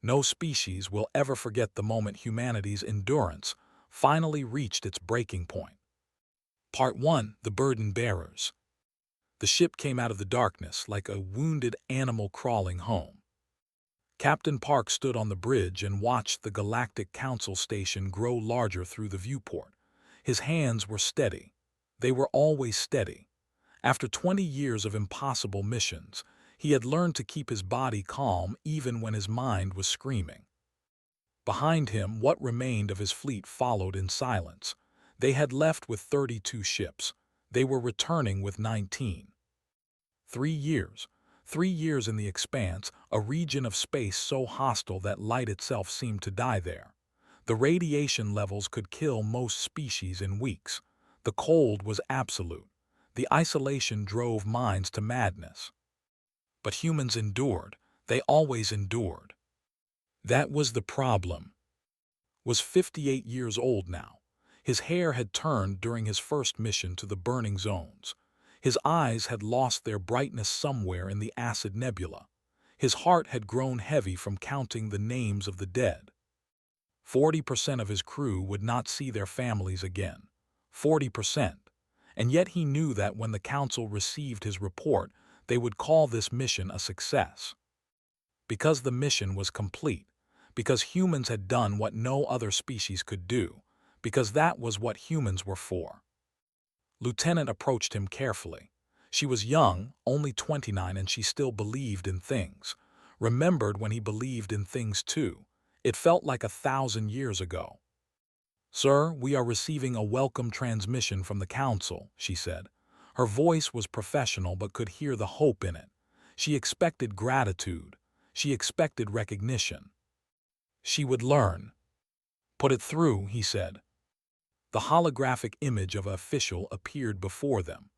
No species will ever forget the moment humanity's endurance finally reached its breaking point. Part 1. The Burden Bearers. The ship came out of the darkness like a wounded animal crawling home. Captain Park stood on the bridge and watched the Galactic Council station grow larger through the viewport. His hands were steady. They were always steady. After 20 years of impossible missions, he had learned to keep his body calm even when his mind was screaming. Behind him, what remained of his fleet followed in silence. They had left with 32 ships. They were returning with 19. 3 years. 3 years in the expanse, a region of space so hostile that light itself seemed to die there. The radiation levels could kill most species in weeks. The cold was absolute. The isolation drove minds to madness. But humans endured. They always endured. That was the problem. Was 58 years old now. His hair had turned during his first mission to the burning zones. His eyes had lost their brightness somewhere in the acid nebula. His heart had grown heavy from counting the names of the dead. 40% of his crew would not see their families again. 40%. And yet he knew that when the Council received his report, they would call this mission a success. Because the mission was complete, because humans had done what no other species could do, because that was what humans were for. Lieutenant approached him carefully. She was young, only 29, and she still believed in things. Remembered when he believed in things too. It felt like 1,000 years ago. "Sir, we are receiving a welcome transmission from the Council," she said. Her voice was professional but could hear the hope in it. She expected gratitude. She expected recognition. She would learn. "Put it through," he said. The holographic image of an official appeared before them.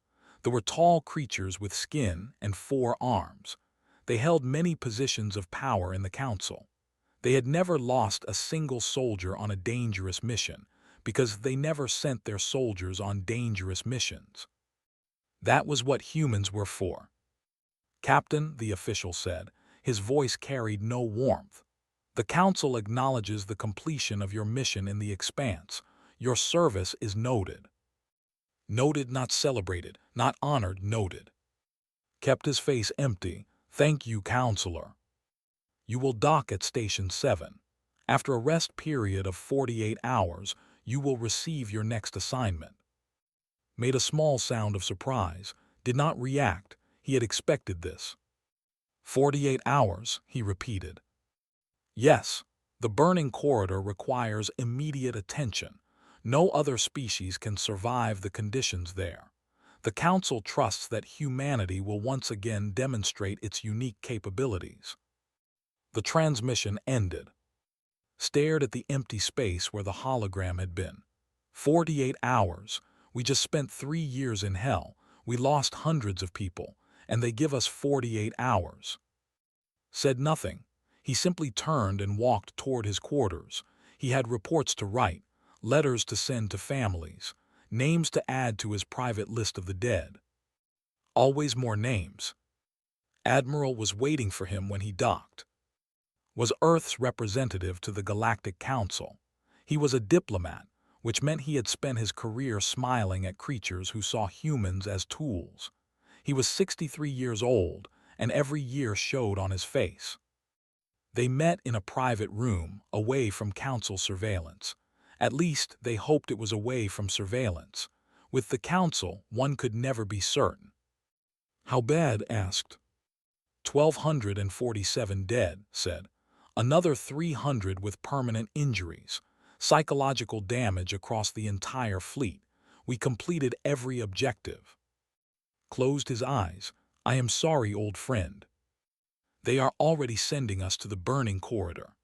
There were tall creatures with skin and 4 arms. They held many positions of power in the Council. They had never lost a single soldier on a dangerous mission, because they never sent their soldiers on dangerous missions. That was what humans were for. "Captain," the official said, his voice carried no warmth. "The Council acknowledges the completion of your mission in the expanse. Your service is noted." Noted, not celebrated, not honored, noted. Kept his face empty. "Thank you, Counselor. You will dock at Station 7. After a rest period of 48 hours, you will receive your next assignment." Made a small sound of surprise. Did not react. He had expected this. 48 hours, he repeated. "Yes. The burning corridor requires immediate attention. No other species can survive the conditions there. The Council trusts that humanity will once again demonstrate its unique capabilities." The transmission ended. Stared at the empty space where the hologram had been. 48 hours. We just spent 3 years in hell. We lost hundreds of people, and they give us 48 hours. Said nothing. He simply turned and walked toward his quarters. He had reports to write, letters to send to families, names to add to his private list of the dead. Always more names. Admiral was waiting for him when he docked. Was Earth's representative to the Galactic Council. He was a diplomat, which meant he had spent his career smiling at creatures who saw humans as tools. He was 63 years old, and every year showed on his face. They met in a private room, away from Council surveillance. At least, they hoped it was away from surveillance. With the Council, one could never be certain. "How bad?" asked. 1,247 dead, said. Another 300 with permanent injuries. Psychological damage across the entire fleet. We completed every objective. Closed his eyes. "I am sorry, old friend. They are already sending us to the burning corridor."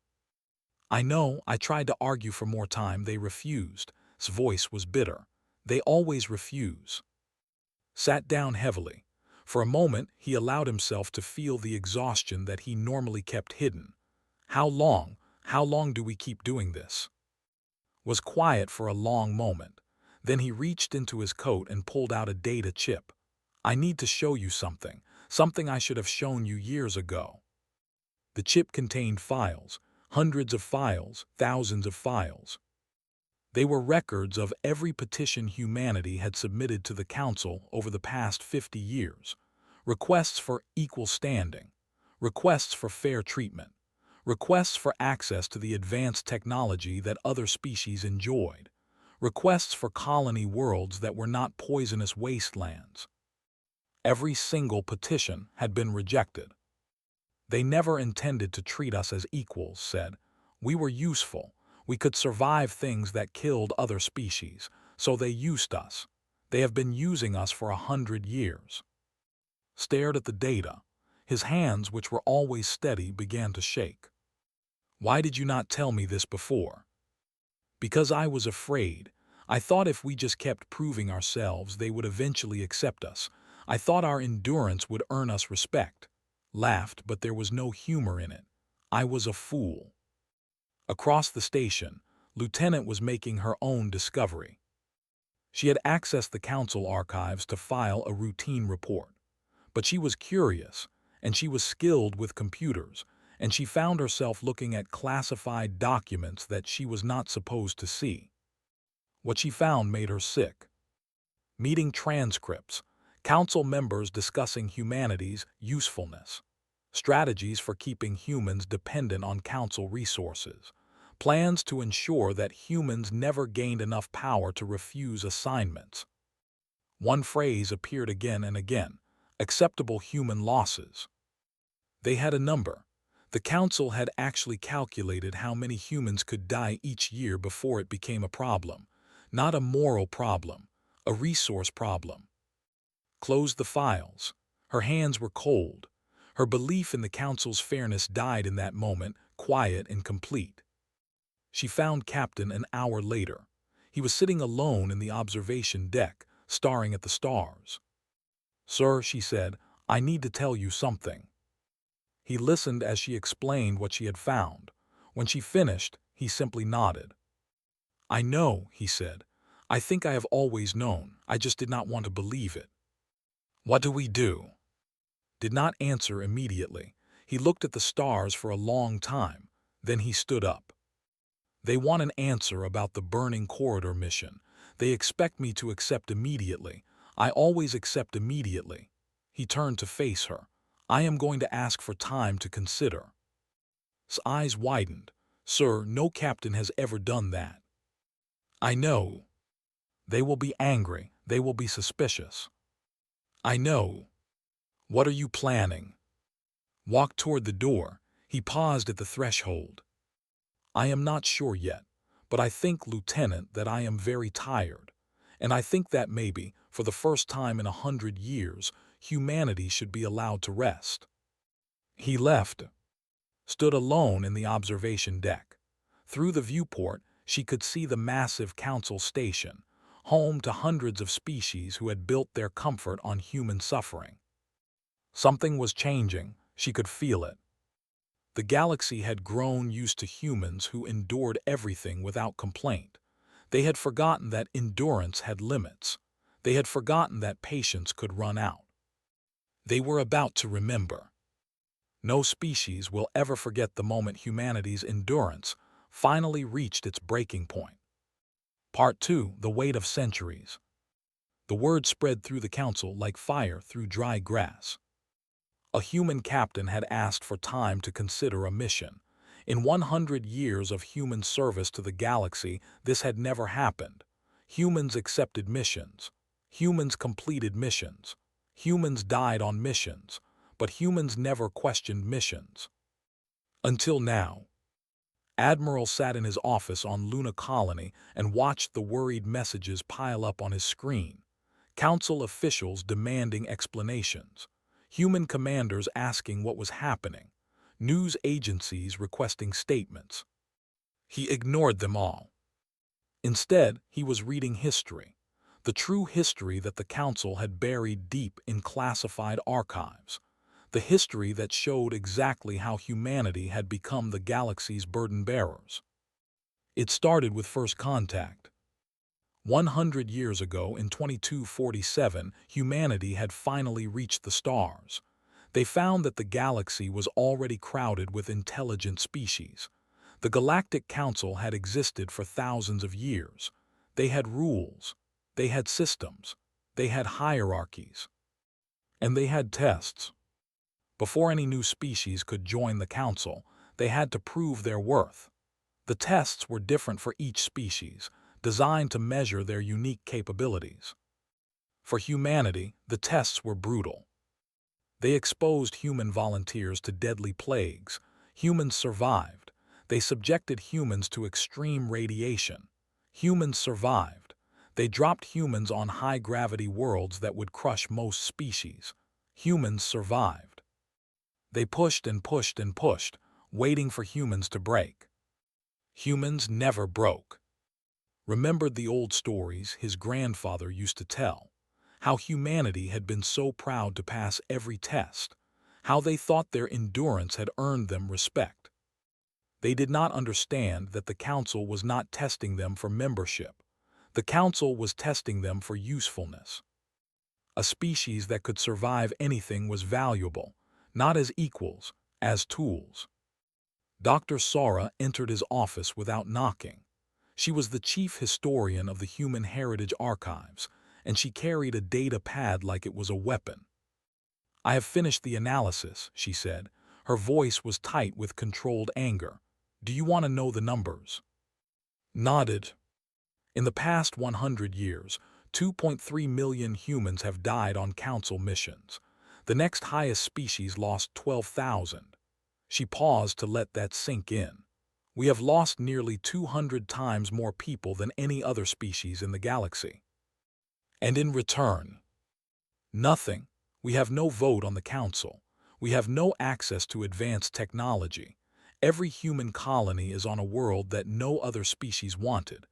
"I know. I tried to argue for more time. They refused." His voice was bitter. "They always refuse." Sat down heavily. For a moment, he allowed himself to feel the exhaustion that he normally kept hidden. How long do we keep doing this? Was quiet for a long moment. Then he reached into his coat and pulled out a data chip. "I need to show you something I should have shown you years ago." The chip contained files, Hundreds of files, thousands of files. They were records of every petition humanity had submitted to the Council over the past 50 years. Requests for equal standing, requests for fair treatment, requests for access to the advanced technology that other species enjoyed, requests for colony worlds that were not poisonous wastelands. Every single petition had been rejected. They never intended to treat us as equals, said. We were useful. We could survive things that killed other species, so they used us. They have been using us for 100 years. Stared at the data. His hands, which were always steady, began to shake. Why did you not tell me this before? Because I was afraid. I thought if we just kept proving ourselves, they would eventually accept us. I thought our endurance would earn us respect. Laughed, but there was no humor in it. I was a fool. Across the station, Lieutenant was making her own discovery. She had accessed the Council archives to file a routine report. But she was curious, and she was skilled with computers, and she found herself looking at classified documents that she was not supposed to see. What she found made her sick. Meeting transcripts, Council members discussing humanity's usefulness, strategies for keeping humans dependent on Council resources, plans to ensure that humans never gained enough power to refuse assignments. One phrase appeared again and again: acceptable human losses. They had a number. The Council had actually calculated how many humans could die each year before it became a problem. Not a moral problem, a resource problem. Closed the files. Her hands were cold. Her belief in the Council's fairness died in that moment, quiet and complete. She found Captain an hour later. He was sitting alone in the observation deck, staring at the stars. "Sir," she said, "I need to tell you something." He listened as she explained what she had found. When she finished, he simply nodded. "I know," he said. "I think I have always known. I just did not want to believe it." "What do we do?" Did not answer immediately. He looked at the stars for a long time. Then he stood up. "They want an answer about the Burning Corridor mission. They expect me to accept immediately. I always accept immediately." He turned to face her. "I am going to ask for time to consider." His eyes widened. "Sir, no captain has ever done that." "I know. They will be angry. They will be suspicious." "I know. What are you planning?" Walked toward the door. He paused at the threshold. "I am not sure yet, but I think, Lieutenant, that I am very tired. And I think that maybe, for the first time in 100 years, humanity should be allowed to rest." He left. Stood alone in the observation deck. Through the viewport, she could see the massive Council station, home to hundreds of species who had built their comfort on human suffering. Something was changing. She could feel it. The galaxy had grown used to humans who endured everything without complaint. They had forgotten that endurance had limits. They had forgotten that patience could run out. They were about to remember. No species will ever forget the moment humanity's endurance finally reached its breaking point. Part 2: The Weight of Centuries. The word spread through the Council like fire through dry grass. A human captain had asked for time to consider a mission. In 100 years of human service to the galaxy, this had never happened. Humans accepted missions. Humans completed missions. Humans died on missions. But humans never questioned missions. Until now. Admiral sat in his office on Luna Colony and watched the worried messages pile up on his screen. Council officials demanding explanations. Human commanders asking what was happening. News agencies requesting statements. He ignored them all. Instead, he was reading history. The true history that the Council had buried deep in classified archives. The history that showed exactly how humanity had become the galaxy's burden bearers. It started with first contact. 100 years ago, in 2247, humanity had finally reached the stars. They found that the galaxy was already crowded with intelligent species. The Galactic Council had existed for thousands of years. They had rules. They had systems. They had hierarchies. And they had tests. Before any new species could join the Council, they had to prove their worth. The tests were different for each species, designed to measure their unique capabilities. For humanity, the tests were brutal. They exposed human volunteers to deadly plagues. Humans survived. They subjected humans to extreme radiation. Humans survived. They dropped humans on high-gravity worlds that would crush most species. Humans survived. They pushed and pushed and pushed, waiting for humans to break. Humans never broke. Remembered the old stories his grandfather used to tell, how humanity had been so proud to pass every test, how they thought their endurance had earned them respect. They did not understand that the Council was not testing them for membership. The Council was testing them for usefulness. A species that could survive anything was valuable, not as equals, as tools. Dr. Sara entered his office without knocking. She was the chief historian of the Human Heritage Archives, and she carried a data pad like it was a weapon. "I have finished the analysis," she said. Her voice was tight with controlled anger. "Do you want to know the numbers?" Nodded. In the past 100 years, 2.3 million humans have died on Council missions. The next highest species lost 12,000. She paused to let that sink in. We have lost nearly 200 times more people than any other species in the galaxy. And in return, nothing. We have no vote on the Council. We have no access to advanced technology. Every human colony is on a world that no other species wanted.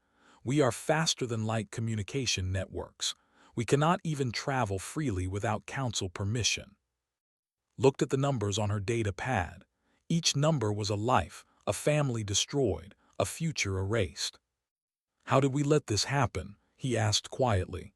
We are faster-than-light communication networks. We cannot even travel freely without Council permission. Looked at the numbers on her data pad. Each number was a life, a family destroyed, a future erased. "How did we let this happen?" he asked quietly.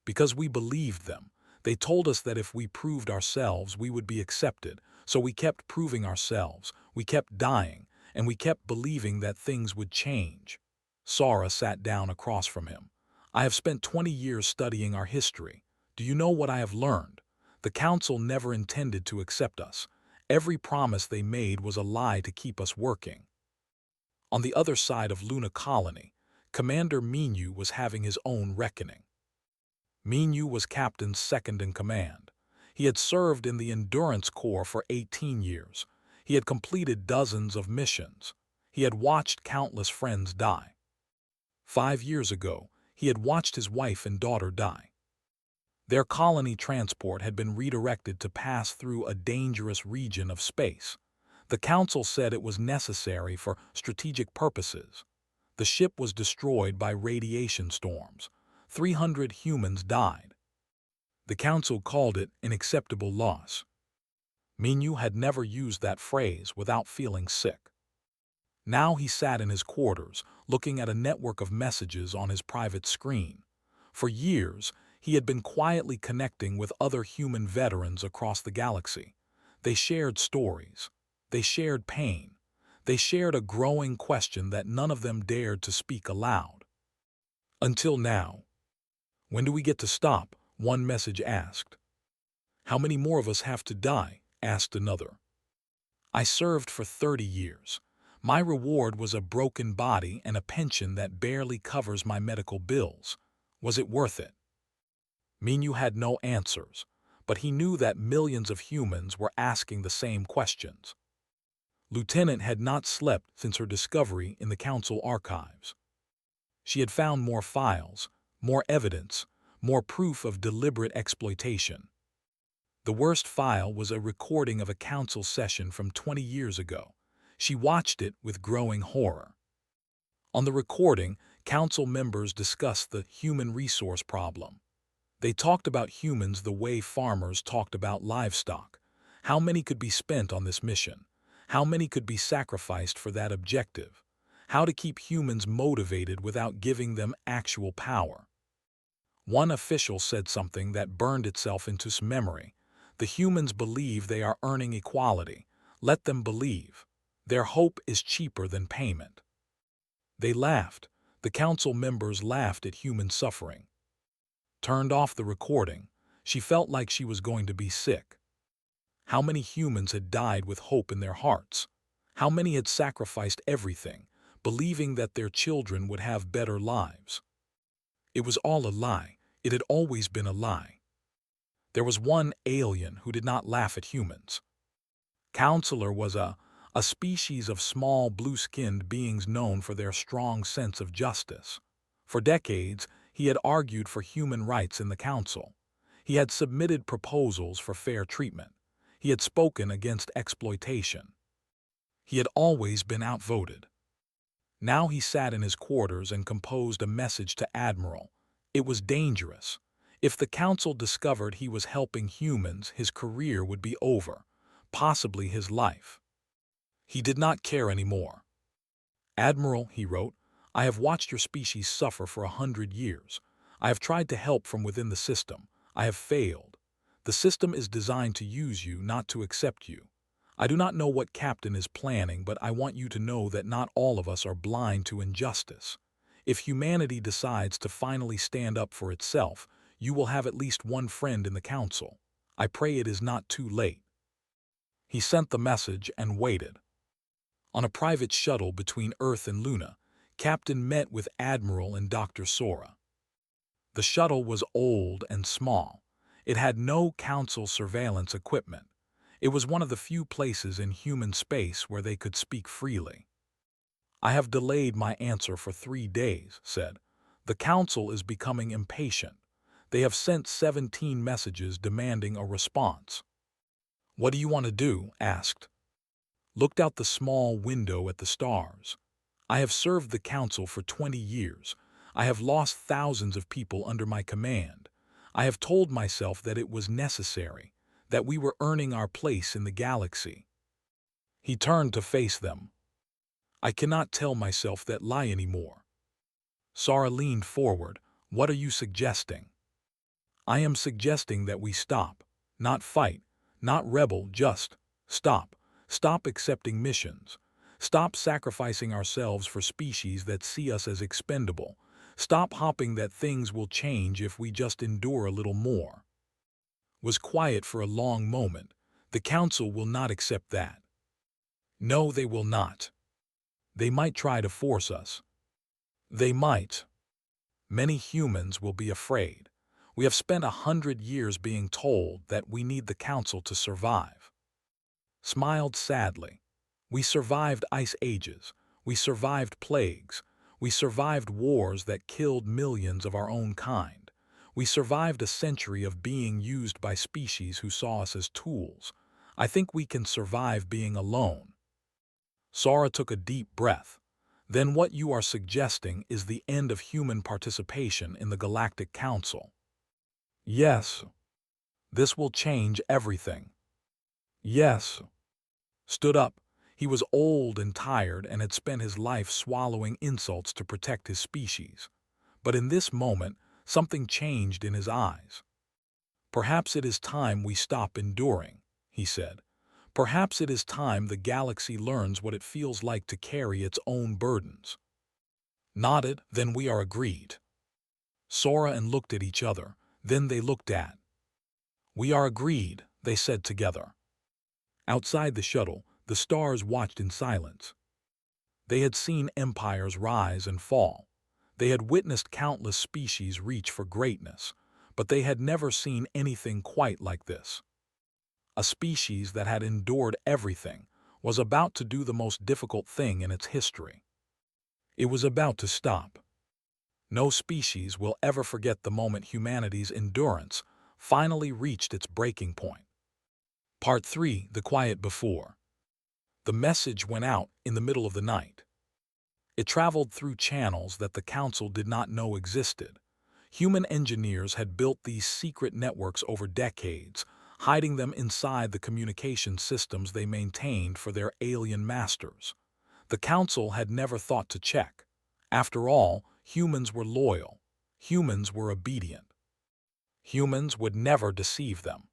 "Because we believed them. They told us that if we proved ourselves, we would be accepted. So we kept proving ourselves, we kept dying, and we kept believing that things would change." Sara sat down across from him. "I have spent 20 years studying our history. Do you know what I have learned? The Council never intended to accept us. Every promise they made was a lie to keep us working." On the other side of Luna Colony, Commander Minyu was having his own reckoning. Minyu was Captain's second-in-command. He had served in the Endurance Corps for 18 years. He had completed dozens of missions. He had watched countless friends die. 5 years ago, he had watched his wife and daughter die. Their colony transport had been redirected to pass through a dangerous region of space. The Council said it was necessary for strategic purposes. The ship was destroyed by radiation storms. 300 humans died. The Council called it an acceptable loss. Minyu had never used that phrase without feeling sick. Now he sat in his quarters, looking at a network of messages on his private screen. For years, he had been quietly connecting with other human veterans across the galaxy. They shared stories. They shared pain. They shared a growing question that none of them dared to speak aloud. Until now. "When do we get to stop?" one message asked. "How many more of us have to die?" asked another. "I served for 30 years. My reward was a broken body and a pension that barely covers my medical bills. Was it worth it?" Minyu had no answers, but he knew that millions of humans were asking the same questions. Lieutenant had not slept since her discovery in the Council archives. She had found more files, more evidence, more proof of deliberate exploitation. The worst file was a recording of a Council session from 20 years ago. She watched it with growing horror. On the recording, Council members discussed the human resource problem. They talked about humans the way farmers talked about livestock. How many could be spent on this mission? How many could be sacrificed for that objective? How to keep humans motivated without giving them actual power? One official said something that burned itself into his memory. "The humans believe they are earning equality. Let them believe. Their hope is cheaper than payment. They laughed. The council members laughed at human suffering. Turned off the recording. She felt like she was going to be sick. How many humans had died with hope in their hearts? How many had sacrificed everything, believing that their children would have better lives? It was all a lie. It had always been a lie. There was one alien who did not laugh at humans. Counselor was a species of small blue-skinned beings known for their strong sense of justice. For decades, he had argued for human rights in the council. He had submitted proposals for fair treatment. He had spoken against exploitation. He had always been outvoted. Now he sat in his quarters and composed a message to Admiral. It was dangerous. If the council discovered he was helping humans, his career would be over, possibly his life. He did not care anymore. Admiral, he wrote, I have watched your species suffer for 100 years. I have tried to help from within the system. I have failed. The system is designed to use you, not to accept you. I do not know what Captain is planning, but I want you to know that not all of us are blind to injustice. If humanity decides to finally stand up for itself, you will have at least one friend in the council. I pray it is not too late. He sent the message and waited. On a private shuttle between Earth and Luna, Captain met with Admiral and Dr. Sora. The shuttle was old and small. It had no council surveillance equipment. It was one of the few places in human space where they could speak freely. I have delayed my answer for 3 days, said. The council is becoming impatient. They have sent 17 messages demanding a response. What do you want to do? Asked. Looked out the small window at the stars. I have served the council for 20 years. I have lost thousands of people under my command. I have told myself that it was necessary, that we were earning our place in the galaxy. He turned to face them. I cannot tell myself that lie anymore. Sora leaned forward. What are you suggesting? I am suggesting that we stop, not fight, not rebel, just stop. Stop accepting missions. Stop sacrificing ourselves for species that see us as expendable. Stop hoping that things will change if we just endure a little more. Was quiet for a long moment. The council will not accept that. No, they will not. They might try to force us. They might. Many humans will be afraid. We have spent 100 years being told that we need the council to survive. Smiled sadly. We survived ice ages. We survived plagues. We survived wars that killed millions of our own kind. We survived a century of being used by species who saw us as tools. I think we can survive being alone. Sora took a deep breath. Then what you are suggesting is the end of human participation in the Galactic Council. Yes. This will change everything. Yes. Stood up. He was old and tired and had spent his life swallowing insults to protect his species. But in this moment, something changed in his eyes. Perhaps it is time we stop enduring, he said. Perhaps it is time the galaxy learns what it feels like to carry its own burdens. Nodded, then we are agreed. Sora and looked at each other, then they looked at. We are agreed, they said together. Outside the shuttle, the stars watched in silence. They had seen empires rise and fall. They had witnessed countless species reach for greatness, but they had never seen anything quite like this. A species that had endured everything was about to do the most difficult thing in its history. It was about to stop. No species will ever forget the moment humanity's endurance finally reached its breaking point. Part 3, The Quiet Before. The message went out in the middle of the night. It traveled through channels that the Council did not know existed. Human engineers had built these secret networks over decades, hiding them inside the communication systems they maintained for their alien masters. The Council had never thought to check. After all, humans were loyal. Humans were obedient. Humans would never deceive them.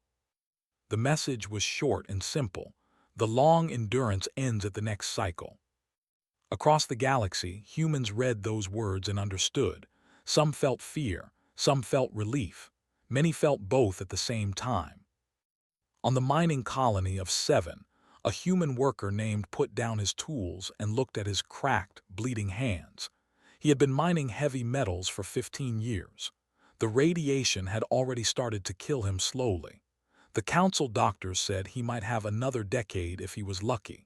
The message was short and simple. The long endurance ends at the next cycle. Across the galaxy, humans read those words and understood. Some felt fear, some felt relief. Many felt both at the same time. On the mining colony of Seven, a human worker named put down his tools and looked at his cracked, bleeding hands. He had been mining heavy metals for 15 years. The radiation had already started to kill him slowly. The council doctors said he might have another decade if he was lucky.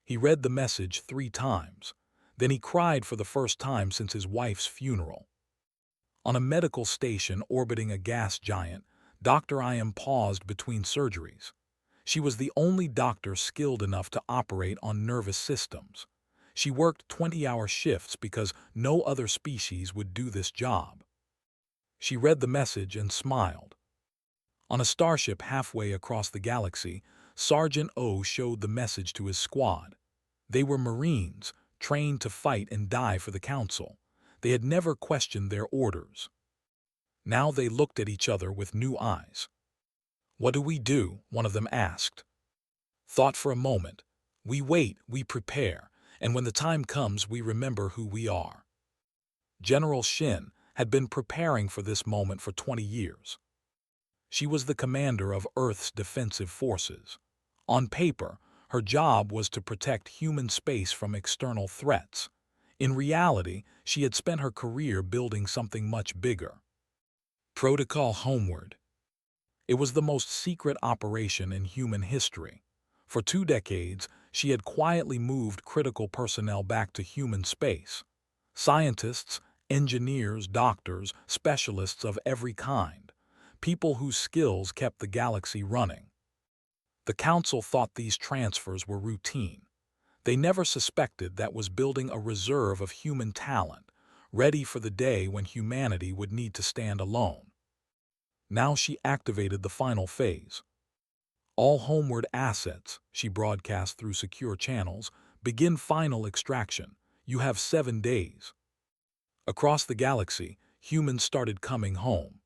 He read the message 3 times. Then he cried for the first time since his wife's funeral. On a medical station orbiting a gas giant, Dr. I.M. paused between surgeries. She was the only doctor skilled enough to operate on nervous systems. She worked 20-hour shifts because no other species would do this job. She read the message and smiled. On a starship halfway across the galaxy, Sergeant O showed the message to his squad. They were Marines, trained to fight and die for the Council. They had never questioned their orders. Now they looked at each other with new eyes. "What do we do?" one of them asked. Thought for a moment. "We wait, we prepare, and when the time comes we remember who we are." General Shin had been preparing for this moment for 20 years. She was the commander of Earth's defensive forces. On paper, her job was to protect human space from external threats. In reality, she had spent her career building something much bigger. Protocol Homeward. It was the most secret operation in human history. For 2 decades, she had quietly moved critical personnel back to human space. Scientists, engineers, doctors, specialists of every kind. People whose skills kept the galaxy running. The Council thought these transfers were routine. They never suspected that was building a reserve of human talent, ready for the day when humanity would need to stand alone. Now she activated the final phase. "All homeward assets," she broadcast through secure channels, "begin final extraction. You have 7 days." Across the galaxy, humans started coming home.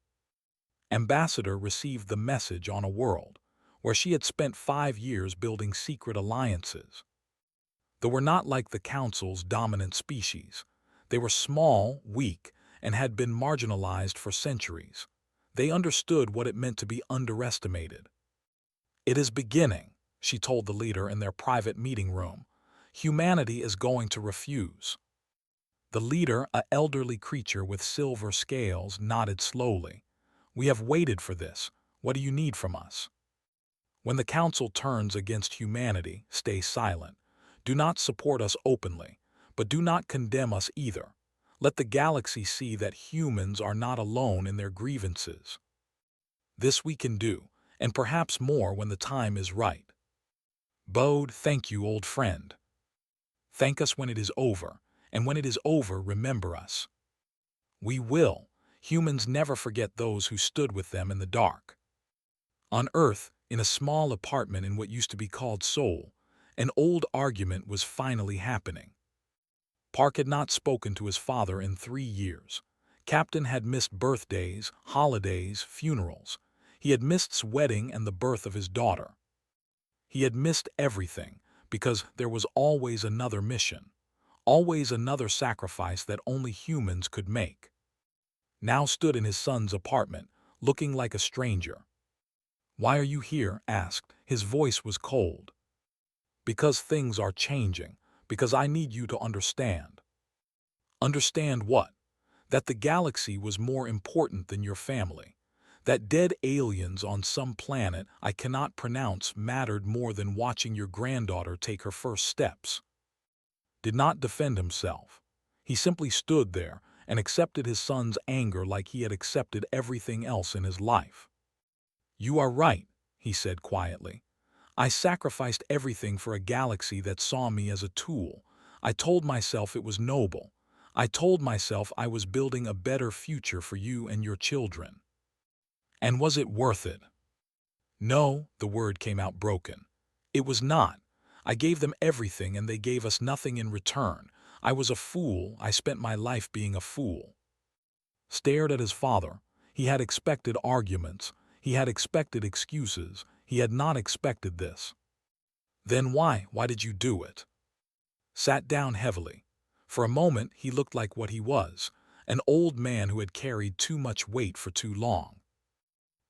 Ambassador received the message on a world where she had spent 5 years building secret alliances. They were not like the Council's dominant species. They were small, weak, and had been marginalized for centuries. They understood what it meant to be underestimated. "It is beginning," she told the leader in their private meeting room. "Humanity is going to refuse." The leader, an elderly creature with silver scales, nodded slowly. "We have waited for this. What do you need from us?" When the Council turns against humanity, stay silent. Do not support us openly, but do not condemn us either. Let the galaxy see that humans are not alone in their grievances. This we can do, and perhaps more when the time is right. Bode, thank you, old friend. Thank us when it is over, and when it is over, remember us. We will. Humans never forget those who stood with them in the dark. On Earth, in a small apartment in what used to be called Seoul, an old argument was finally happening. Park had not spoken to his father in 3 years. Captain had missed birthdays, holidays, funerals. He had missed his wedding and the birth of his daughter. He had missed everything because there was always another mission, always another sacrifice that only humans could make. Now stood in his son's apartment, looking like a stranger. "Why are you here?" asked. His voice was cold. "Because things are changing. Because I need you to understand." "Understand what?" "That the galaxy was more important than your family. That dead aliens on some planet I cannot pronounce mattered more than watching your granddaughter take her first steps." Did not defend himself. He simply stood there and accepted his son's anger like he had accepted everything else in his life. "You are right," he said quietly. "I sacrificed everything for a galaxy that saw me as a tool. I told myself it was noble. I told myself I was building a better future for you and your children. And was it worth it?" "No," the word came out broken. "It was not. I gave them everything and they gave us nothing in return. I was a fool. I spent my life being a fool." Stared at his father. He had expected arguments. He had expected excuses. He had not expected this. Then why? Why did you do it? Sat down heavily. For a moment he looked like what he was, an old man who had carried too much weight for too long.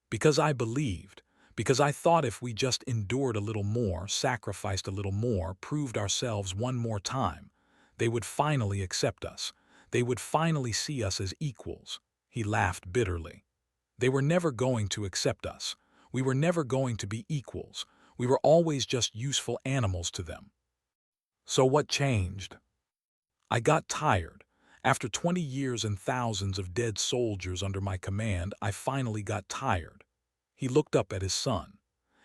Because I believed, because I thought if we just endured a little more, sacrificed a little more, proved ourselves one more time, they would finally accept us. They would finally see us as equals. He laughed bitterly. They were never going to accept us. We were never going to be equals. We were always just useful animals to them. So what changed? I got tired. After 20 years and thousands of dead soldiers under my command, I finally got tired. He looked up at his son,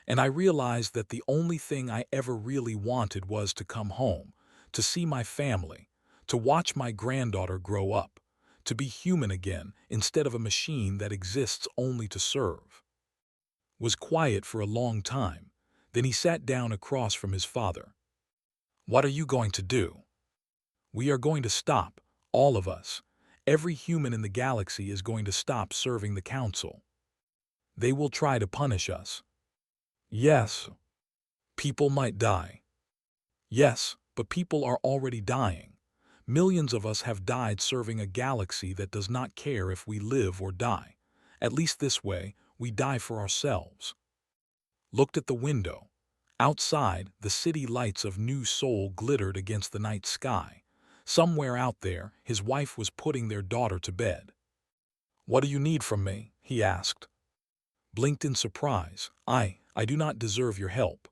and I realized that the only thing I ever really wanted was to come home, to see my family, to watch my granddaughter grow up, to be human again instead of a machine that exists only to serve. Was quiet for a long time. Then he sat down across from his father. What are you going to do? We are going to stop, all of us. Every human in the galaxy is going to stop serving the Council. They will try to punish us. Yes, people might die. Yes, but people are already dying. Millions of us have died serving a galaxy that does not care if we live or die. At least this way, we die for ourselves. Looked at the window. Outside, the city lights of New Seoul glittered against the night sky. Somewhere out there, his wife was putting their daughter to bed. What do you need from me? He asked. Blinked in surprise. I do not deserve your help.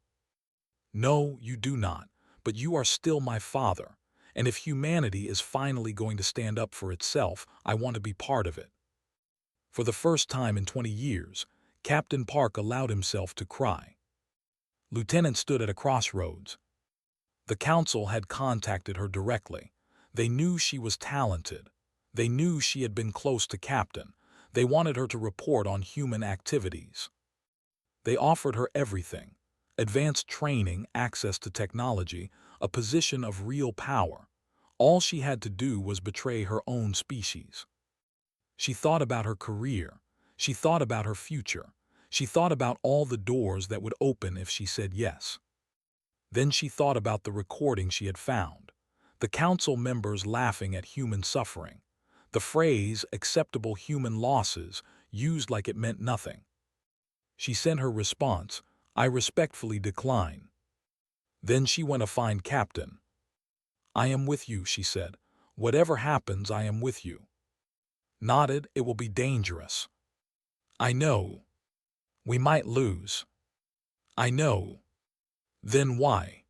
No, you do not, but you are still my father, and if humanity is finally going to stand up for itself, I want to be part of it. For the first time in 20 years, Captain Park allowed himself to cry. Lieutenant stood at a crossroads. The Council had contacted her directly. They knew she was talented. They knew she had been close to Captain. They wanted her to report on human activities. They offered her everything: advanced training, access to technology, a position of real power. All she had to do was betray her own species. She thought about her career. She thought about her future. She thought about all the doors that would open if she said yes. Then she thought about the recording she had found. The Council members laughing at human suffering. The phrase, acceptable human losses, used like it meant nothing. She sent her response, I respectfully decline. Then she went to find Captain. I am with you, she said. Whatever happens, I am with you. Nodded, it will be dangerous. I know. We might lose. I know. Then why?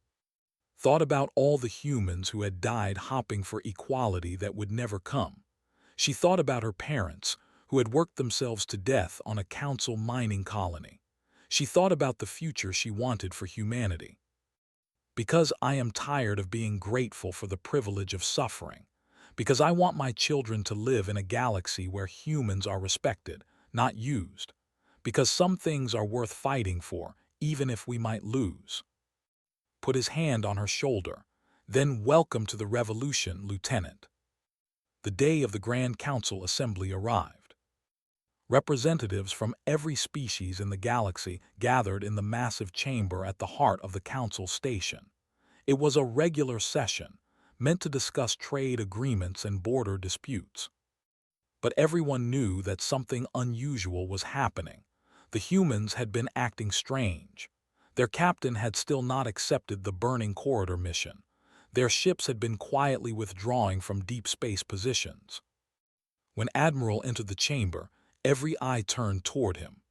Thought about all the humans who had died hopping for equality that would never come. She thought about her parents, who had worked themselves to death on a Council mining colony. She thought about the future she wanted for humanity. Because I am tired of being grateful for the privilege of suffering. Because I want my children to live in a galaxy where humans are respected, not used. Because some things are worth fighting for, even if we might lose. Put his hand on her shoulder. Then welcome to the revolution, Lieutenant. The day of the Grand Council Assembly arrived. Representatives from every species in the galaxy gathered in the massive chamber at the heart of the Council station. It was a regular session, meant to discuss trade agreements and border disputes. But everyone knew that something unusual was happening. The humans had been acting strange. Their captain had still not accepted the Burning Corridor mission. Their ships had been quietly withdrawing from deep space positions. When Admiral entered the chamber, every eye turned toward him.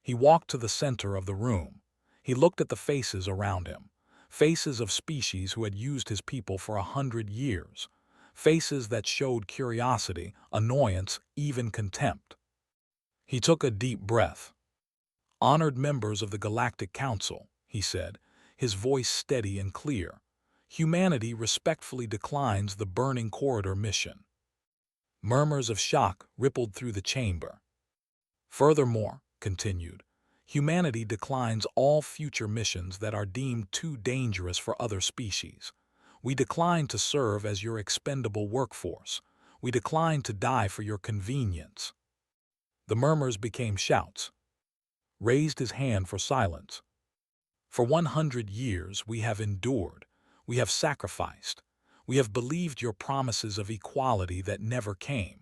He walked to the center of the room. He looked at the faces around him. Faces of species who had used his people for 100 years. Faces that showed curiosity, annoyance, even contempt. He took a deep breath. Honored members of the Galactic Council, he said, his voice steady and clear. Humanity respectfully declines the Burning Corridor mission. Murmurs of shock rippled through the chamber. Furthermore, continued, humanity declines all future missions that are deemed too dangerous for other species. We decline to serve as your expendable workforce. We decline to die for your convenience. The murmurs became shouts. Raised his hand for silence. For 100 years we have endured, we have sacrificed, we have believed your promises of equality that never came.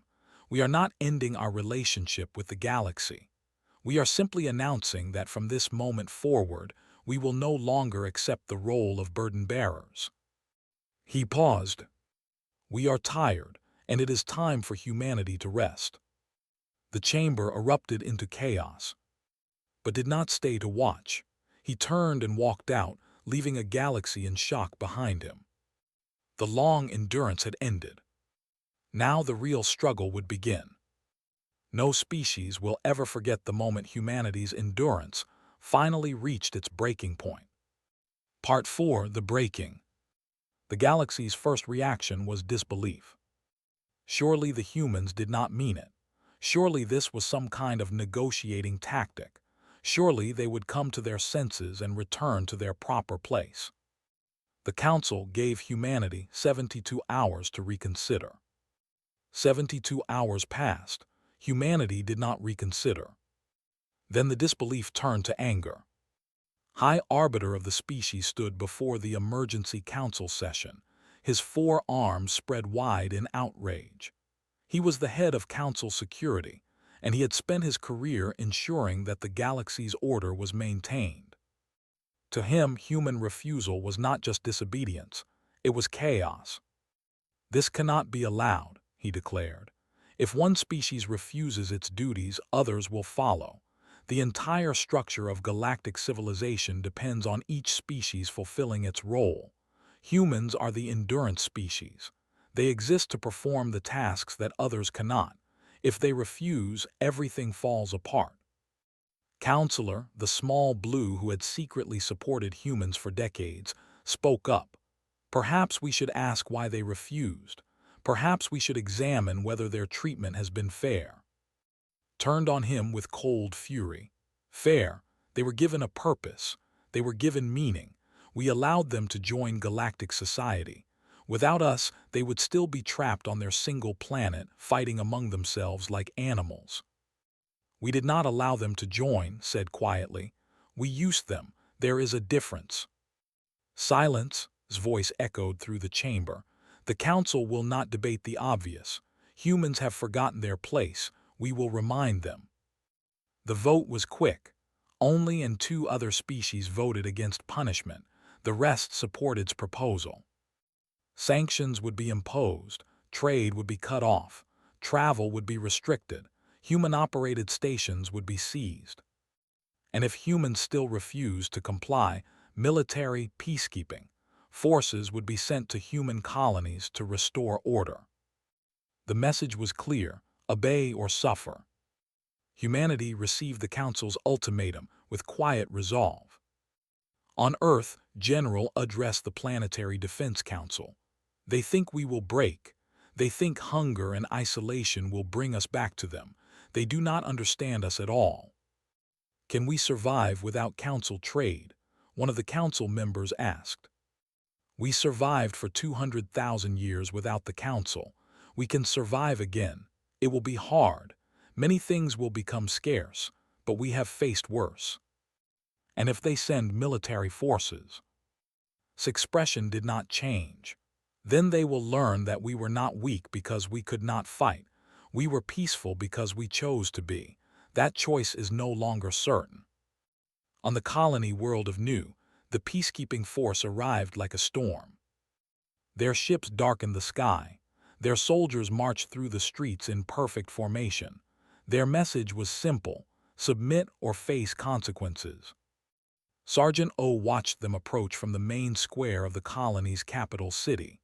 We are not ending our relationship with the galaxy. We are simply announcing that from this moment forward, we will no longer accept the role of burden bearers. He paused. We are tired, and it is time for humanity to rest. The chamber erupted into chaos, but did not stay to watch. He turned and walked out, leaving a galaxy in shock behind him. The long endurance had ended. Now the real struggle would begin. No species will ever forget the moment humanity's endurance finally reached its breaking point. Part 4: The Breaking. The galaxy's first reaction was disbelief. Surely the humans did not mean it. Surely this was some kind of negotiating tactic. Surely they would come to their senses and return to their proper place. The Council gave humanity 72 hours to reconsider. 72 hours passed. Humanity did not reconsider. Then the disbelief turned to anger. High Arbiter of the species stood before the emergency council session, his 4 arms spread wide in outrage. He was the head of council security, and he had spent his career ensuring that the galaxy's order was maintained. To him, human refusal was not just disobedience, it was chaos. This cannot be allowed, he declared. If one species refuses its duties, others will follow. The entire structure of galactic civilization depends on each species fulfilling its role. Humans are the endurance species. They exist to perform the tasks that others cannot. If they refuse, everything falls apart. Counselor, the small blue who had secretly supported humans for decades, spoke up. Perhaps we should ask why they refused. Perhaps we should examine whether their treatment has been fair. Turned on him with cold fury. Fair. They were given a purpose. They were given meaning. We allowed them to join galactic society. Without us, they would still be trapped on their single planet, fighting among themselves like animals. We did not allow them to join, said quietly. We used them. There is a difference. Silence, his voice echoed through the chamber. The council will not debate the obvious. Humans have forgotten their place. We will remind them. The vote was quick. Only 2 other species voted against punishment. The rest supported its proposal. Sanctions would be imposed. Trade would be cut off. Travel would be restricted. Human-operated stations would be seized. And if humans still refused to comply, military peacekeeping forces would be sent to human colonies to restore order. The message was clear: obey or suffer. Humanity received the Council's ultimatum with quiet resolve. On Earth, General addressed the Planetary Defense Council. They think we will break. They think hunger and isolation will bring us back to them. They do not understand us at all. Can we survive without Council trade? One of the Council members asked. We survived for 200,000 years without the Council. We can survive again. It will be hard. Many things will become scarce, but we have faced worse. And if they send military forces? His expression did not change. Then they will learn that we were not weak because we could not fight. We were peaceful because we chose to be. That choice is no longer certain. On the colony world of Nu, the peacekeeping force arrived like a storm. Their ships darkened the sky. Their soldiers marched through the streets in perfect formation. Their message was simple: submit or face consequences. Sergeant O watched them approach from the main square of the colony's capital city.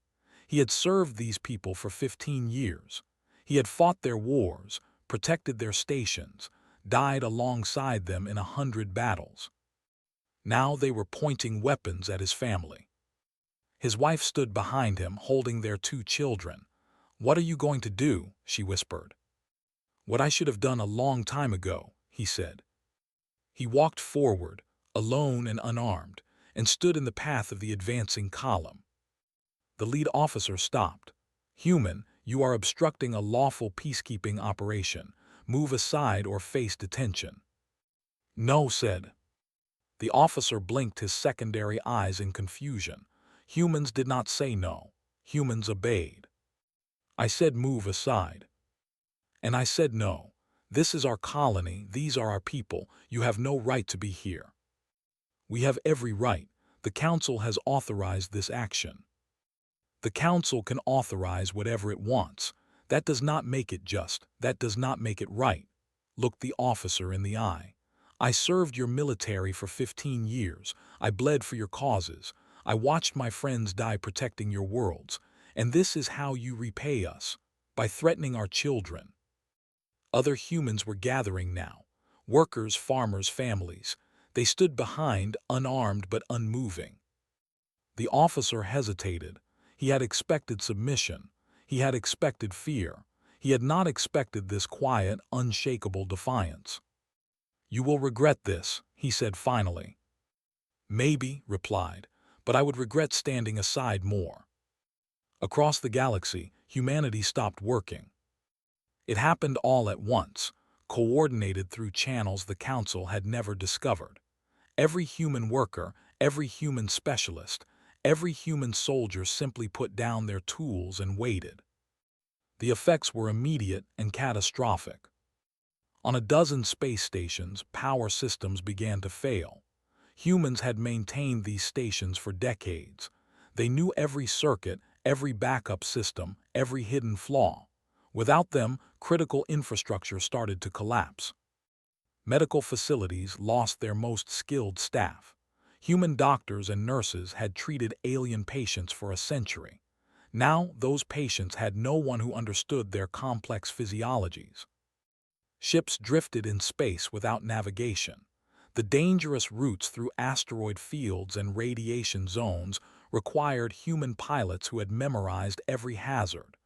He had served these people for 15 years. He had fought their wars, protected their stations, died alongside them in 100 battles. Now they were pointing weapons at his family. His wife stood behind him, holding their 2 children. "What are you going to do?" she whispered. "What I should have done a long time ago," he said. He walked forward, alone and unarmed, and stood in the path of the advancing column. The lead officer stopped. "Human, you are obstructing a lawful peacekeeping operation. Move aside or face detention." "No," said. The officer blinked his secondary eyes in confusion. Humans did not say no. Humans obeyed. I said move aside. And I said no. This is our colony, these are our people, you have no right to be here. We have every right. The Council has authorized this action. The Council can authorize whatever it wants. That does not make it just. That does not make it right. Looked the officer in the eye. I served your military for 15 years. I bled for your causes. I watched my friends die protecting your worlds. And this is how you repay us. By threatening our children. Other humans were gathering now. Workers, farmers, families. They stood behind, unarmed but unmoving. The officer hesitated. He had expected submission. He had expected fear. He had not expected this quiet, unshakable defiance. You will regret this, he said finally. Maybe, replied, but I would regret standing aside more. Across the galaxy, humanity stopped working. It happened all at once, coordinated through channels the Council had never discovered. Every human worker, every human specialist, every human soldier simply put down their tools and waited. The effects were immediate and catastrophic. On a dozen space stations, power systems began to fail. Humans had maintained these stations for decades. They knew every circuit, every backup system, every hidden flaw. Without them, critical infrastructure started to collapse. Medical facilities lost their most skilled staff. Human doctors and nurses had treated alien patients for a century. Now, those patients had no one who understood their complex physiologies. Ships drifted in space without navigation. The dangerous routes through asteroid fields and radiation zones required human pilots who had memorized every hazard.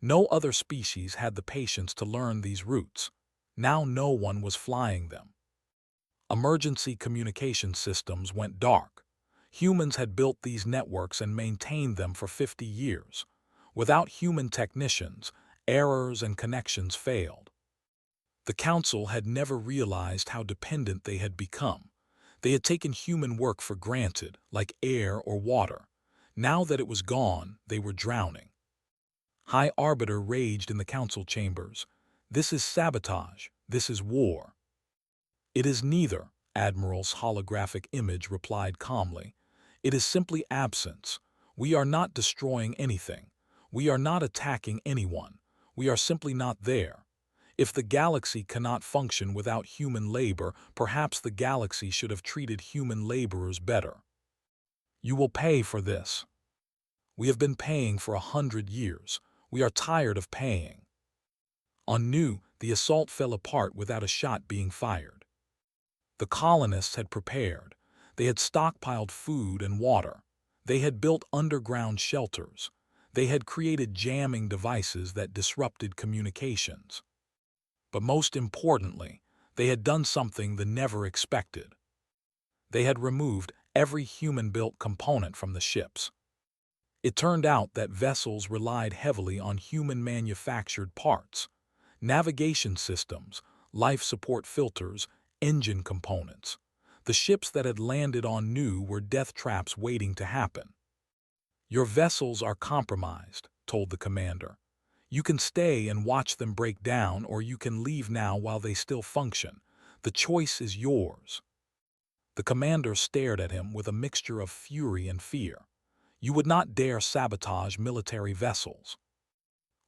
No other species had the patience to learn these routes. Now no one was flying them. Emergency communication systems went dark. Humans had built these networks and maintained them for 50 years. Without human technicians, errors and connections failed. The Council had never realized how dependent they had become. They had taken human work for granted, like air or water. Now that it was gone, they were drowning. High Arbiter raged in the Council chambers. This is sabotage. This is war. It is neither, Admiral's holographic image replied calmly. It is simply absence. We are not destroying anything. We are not attacking anyone. We are simply not there. If the galaxy cannot function without human labor, perhaps the galaxy should have treated human laborers better. You will pay for this. We have been paying for 100 years. We are tired of paying. On Nu, the assault fell apart without a shot being fired. The colonists had prepared. They had stockpiled food and water. They had built underground shelters. They had created jamming devices that disrupted communications. But most importantly, they had done something the never expected. They had removed every human-built component from the ships. It turned out that vessels relied heavily on human-manufactured parts, navigation systems, life support filters, engine components. The ships that had landed on Nu were death traps waiting to happen. Your vessels are compromised, told the commander. You can stay and watch them break down, or you can leave now while they still function. The choice is yours. The commander stared at him with a mixture of fury and fear. You would not dare sabotage military vessels.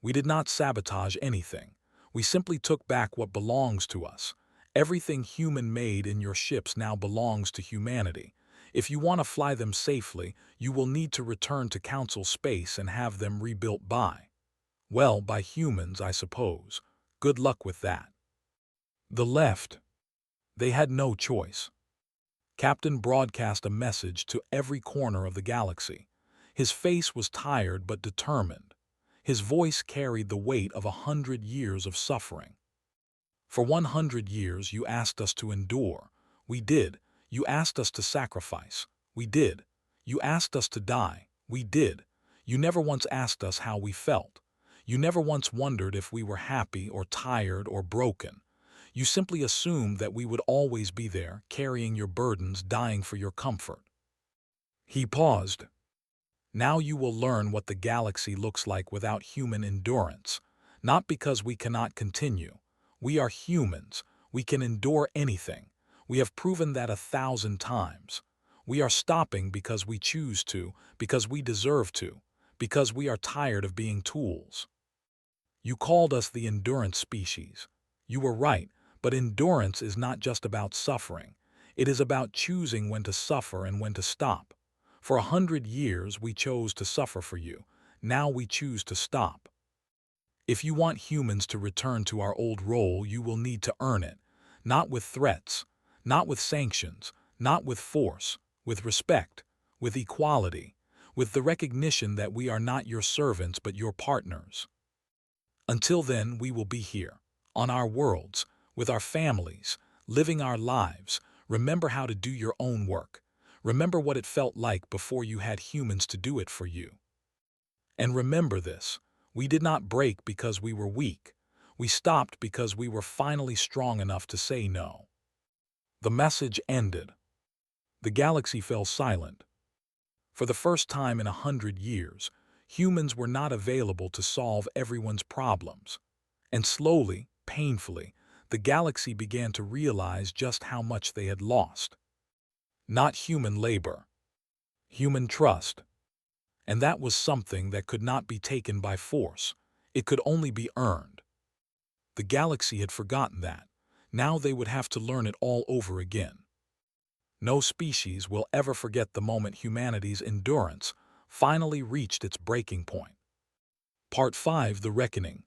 We did not sabotage anything. We simply took back what belongs to us. Everything human-made in your ships now belongs to humanity. If you want to fly them safely, you will need to return to Council space and have them rebuilt by humans, I suppose. Good luck with that. The left. They had no choice. Captain broadcast a message to every corner of the galaxy. His face was tired but determined. His voice carried the weight of 100 years of suffering. For 100 years you asked us to endure. We did. You asked us to sacrifice. We did. You asked us to die. We did. You never once asked us how we felt. You never once wondered if we were happy or tired or broken. You simply assumed that we would always be there, carrying your burdens, dying for your comfort." He paused. "Now you will learn what the galaxy looks like without human endurance. Not because we cannot continue. We are humans. We can endure anything. We have proven that 1,000 times. We are stopping because we choose to, because we deserve to, because we are tired of being tools. You called us the endurance species. You were right, but endurance is not just about suffering. It is about choosing when to suffer and when to stop. For 100 years, we chose to suffer for you. Now we choose to stop. If you want humans to return to our old role, you will need to earn it. Not with threats, not with sanctions, not with force, with respect, with equality, with the recognition that we are not your servants but your partners. Until then, we will be here, on our worlds, with our families, living our lives. Remember how to do your own work. Remember what it felt like before you had humans to do it for you. And remember this, we did not break because we were weak. We stopped because we were finally strong enough to say no." The message ended. The galaxy fell silent. For the first time in 100 years, humans were not available to solve everyone's problems. And slowly, painfully, the galaxy began to realize just how much they had lost. Not human labor, human trust. And that was something that could not be taken by force. It could only be earned. The galaxy had forgotten that. Now they would have to learn it all over again. No species will ever forget the moment humanity's endurance finally reached its breaking point. Part 5: The Reckoning.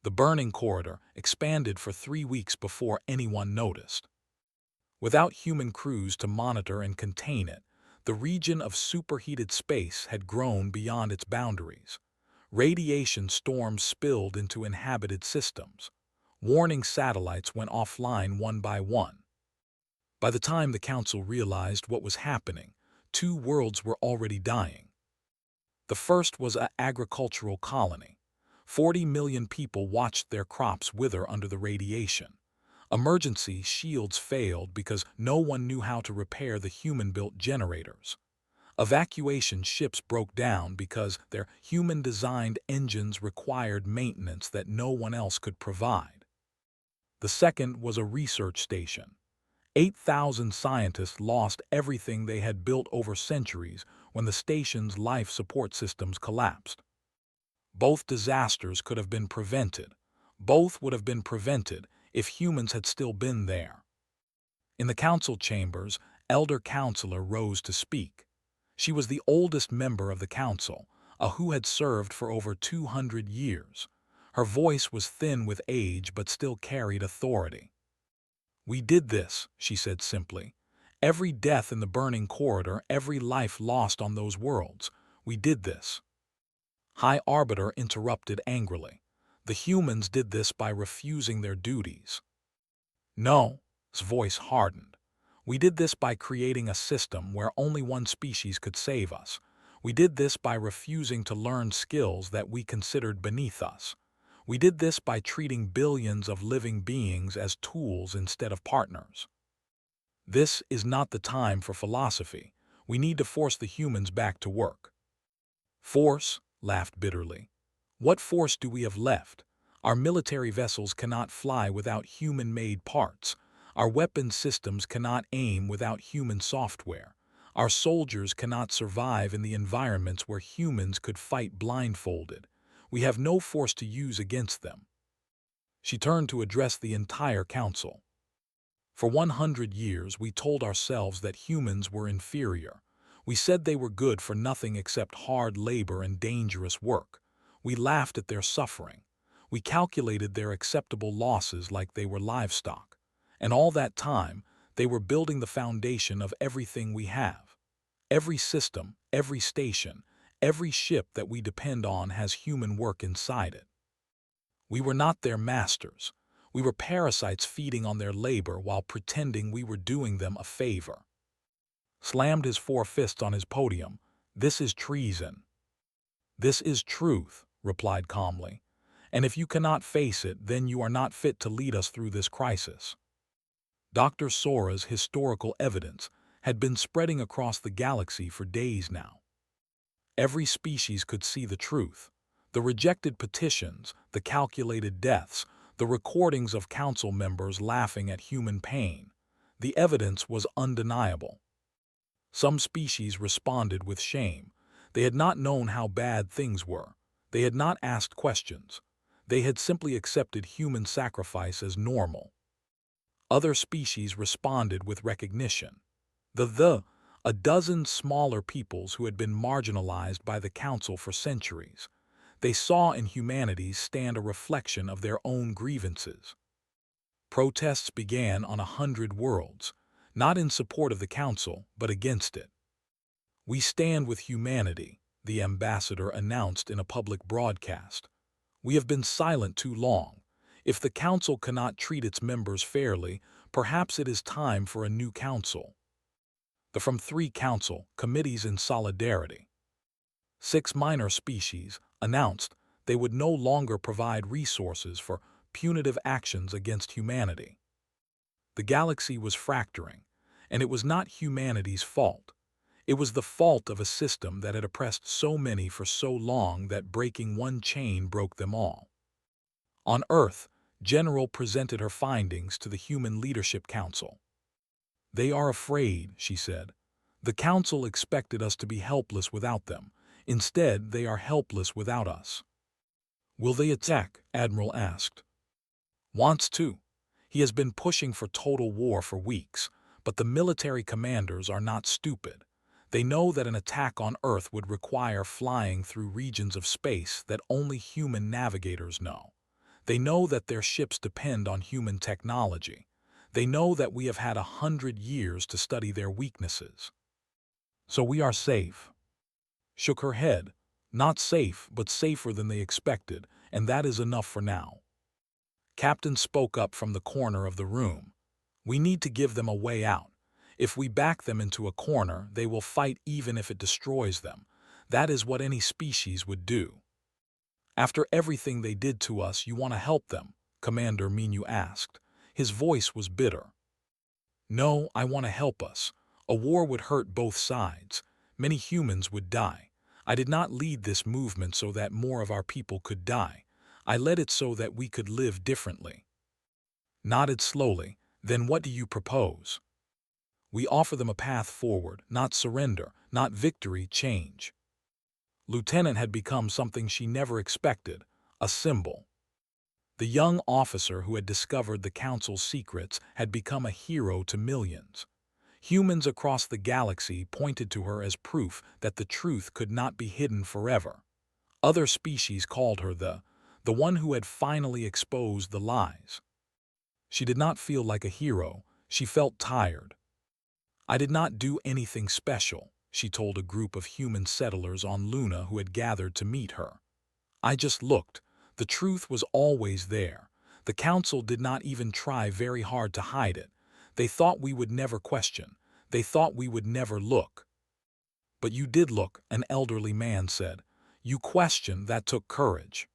The burning corridor expanded for 3 weeks before anyone noticed. Without human crews to monitor and contain it, the region of superheated space had grown beyond its boundaries. Radiation storms spilled into inhabited systems. Warning satellites went offline one by one. By the time the Council realized what was happening, 2 worlds were already dying. The first was an agricultural colony. 40 million people watched their crops wither under the radiation. Emergency shields failed because no one knew how to repair the human-built generators. Evacuation ships broke down because their human-designed engines required maintenance that no one else could provide. The second was a research station. 8,000 scientists lost everything they had built over centuries when the station's life support systems collapsed. Both disasters could have been prevented. Both would have been prevented if humans had still been there. In the council chambers, Elder Counselor rose to speak. She was the oldest member of the council, who had served for over 200 years. Her voice was thin with age but still carried authority. "We did this," she said simply. "Every death in the burning corridor, every life lost on those worlds. We did this." High Arbiter interrupted angrily. "The humans did this by refusing their duties." "No," his voice hardened. "We did this by creating a system where only one species could save us. We did this by refusing to learn skills that we considered beneath us. We did this by treating billions of living beings as tools instead of partners. This is not the time for philosophy. We need to force the humans back to work." "Force?" laughed bitterly. "What force do we have left? Our military vessels cannot fly without human-made parts. Our weapon systems cannot aim without human software. Our soldiers cannot survive in the environments where humans could fight blindfolded. We have no force to use against them." She turned to address the entire council. "For 100 years, we told ourselves that humans were inferior. We said they were good for nothing except hard labor and dangerous work. We laughed at their suffering. We calculated their acceptable losses like they were livestock. And all that time, they were building the foundation of everything we have. Every system, every station, every ship that we depend on has human work inside it. We were not their masters. We were parasites feeding on their labor while pretending we were doing them a favor." Slammed his 4 fists on his podium. "This is treason." "This is truth," replied calmly. And if you cannot face it, then you are not fit to lead us through this crisis. Dr. Sora's historical evidence had been spreading across the galaxy for days now. Every species could see the truth. The rejected petitions, the calculated deaths, the recordings of council members laughing at human pain. The evidence was undeniable. Some species responded with shame. They had not known how bad things were. They had not asked questions. They had simply accepted human sacrifice as normal. Other species responded with recognition. A dozen smaller peoples who had been marginalized by the council for centuries. They saw in humanities stand a reflection of their own grievances. Protests began on 100 worlds, not in support of the council, but against it. "We stand with humanity," the ambassador announced in a public broadcast. "We have been silent too long. If the council cannot treat its members fairly, perhaps it is time for a new council." From 3 council committees in solidarity. 6 minor species announced they would no longer provide resources for punitive actions against humanity. The galaxy was fracturing, and it was not humanity's fault. It was the fault of a system that had oppressed so many for so long that breaking one chain broke them all. On Earth, General presented her findings to the Human Leadership Council. "They are afraid," she said. "The council expected us to be helpless without them. Instead, they are helpless without us." "Will they attack?" Admiral asked. "Wants to. He has been pushing for total war for weeks, but the military commanders are not stupid. They know that an attack on Earth would require flying through regions of space that only human navigators know. They know that their ships depend on human technology. They know that we have had 100 years to study their weaknesses. So we are safe." Shook her head. "Not safe, but safer than they expected, and that is enough for now." Captain spoke up from the corner of the room. "We need to give them a way out. If we back them into a corner, they will fight even if it destroys them. That is what any species would do." "After everything they did to us, you want to help them?" Commander Minu asked. His voice was bitter. "No, I want to help us. A war would hurt both sides. Many humans would die. I did not lead this movement so that more of our people could die. I led it so that we could live differently." Nodded slowly. "Then what do you propose?" "We offer them a path forward, not surrender, not victory, change." Lieutenant had become something she never expected, a symbol. The young officer who had discovered the council's secrets had become a hero to millions. Humans across the galaxy pointed to her as proof that the truth could not be hidden forever. Other species called her the one who had finally exposed the lies. She did not feel like a hero. She felt tired. "I did not do anything special," she told a group of human settlers on Luna who had gathered to meet her. "I just looked. The truth was always there. The council did not even try very hard to hide it. They thought we would never question. They thought we would never look." "But you did look," an elderly man said. "You questioned, that took courage."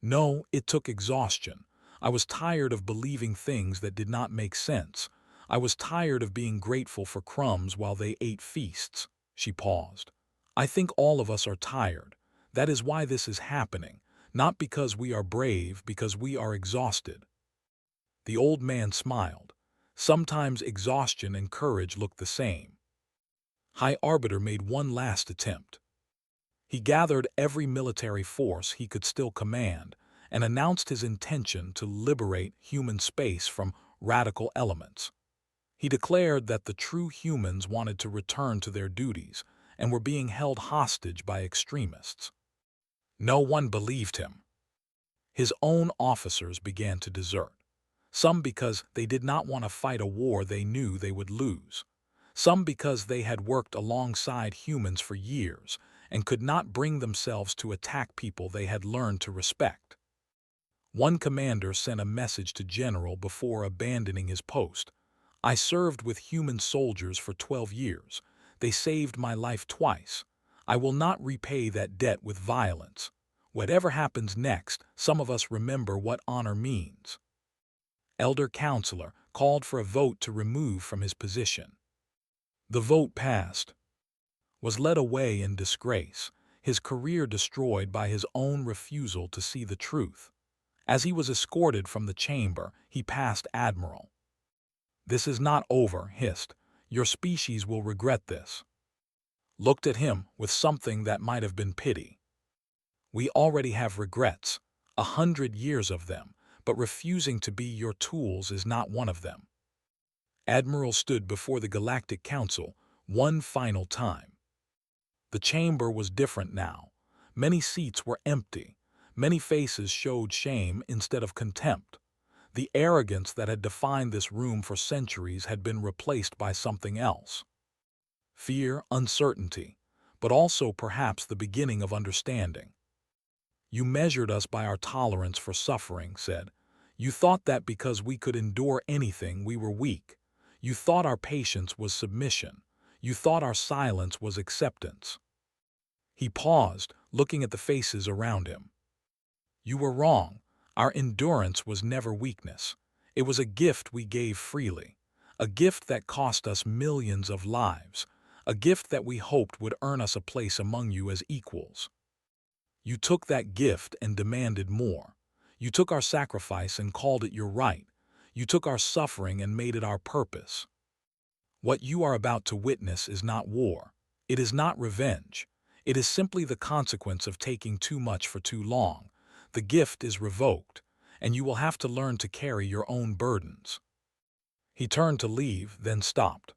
"No, it took exhaustion. I was tired of believing things that did not make sense. I was tired of being grateful for crumbs while they ate feasts." She paused. "I think all of us are tired. That is why this is happening. Not because we are brave, because we are exhausted." The old man smiled. Sometimes exhaustion and courage look the same. High Arbiter made one last attempt. He gathered every military force he could still command and announced his intention to liberate human space from radical elements. He declared that the true humans wanted to return to their duties and were being held hostage by extremists. No one believed him. His own officers began to desert. Some because they did not want to fight a war they knew they would lose. Some because they had worked alongside humans for years and could not bring themselves to attack people they had learned to respect. One commander sent a message to General before abandoning his post. "I served with human soldiers for 12 years. They saved my life twice. I will not repay that debt with violence. Whatever happens next, some of us remember what honor means. Elder Counselor called for a vote to remove from his position. The vote passed. Was led away in disgrace, his career destroyed by his own refusal to see the truth. As he was escorted from the chamber, he passed Admiral. "This is not over," hissed. "Your species will regret this." Looked at him with something that might have been pity. "We already have regrets, 100 years of them, but refusing to be your tools is not one of them." Admiral stood before the Galactic Council one final time. The chamber was different now. Many seats were empty. Many faces showed shame instead of contempt. The arrogance that had defined this room for centuries had been replaced by something else. Fear, uncertainty, but also perhaps the beginning of understanding. "You measured us by our tolerance for suffering," said. "You thought that because we could endure anything we were weak. You thought our patience was submission. You thought our silence was acceptance." He paused, looking at the faces around him. "You were wrong. Our endurance was never weakness. It was a gift we gave freely. A gift that cost us millions of lives. A gift that we hoped would earn us a place among you as equals. You took that gift and demanded more. You took our sacrifice and called it your right. You took our suffering and made it our purpose. What you are about to witness is not war. It is not revenge. It is simply the consequence of taking too much for too long. The gift is revoked, and you will have to learn to carry your own burdens." He turned to leave, then stopped.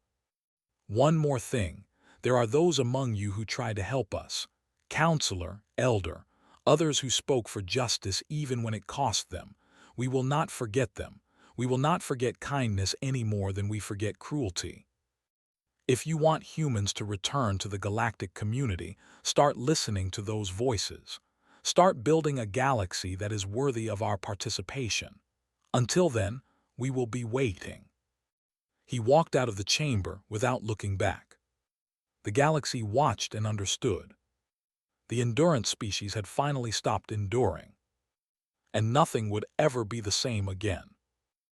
"One more thing. There are those among you who try to help us. Counselor, elder, others who spoke for justice even when it cost them. We will not forget them. We will not forget kindness any more than we forget cruelty. If you want humans to return to the galactic community, start listening to those voices. Start building a galaxy that is worthy of our participation. Until then, we will be waiting." He walked out of the chamber without looking back. The galaxy watched and understood. The endurance species had finally stopped enduring, and nothing would ever be the same again.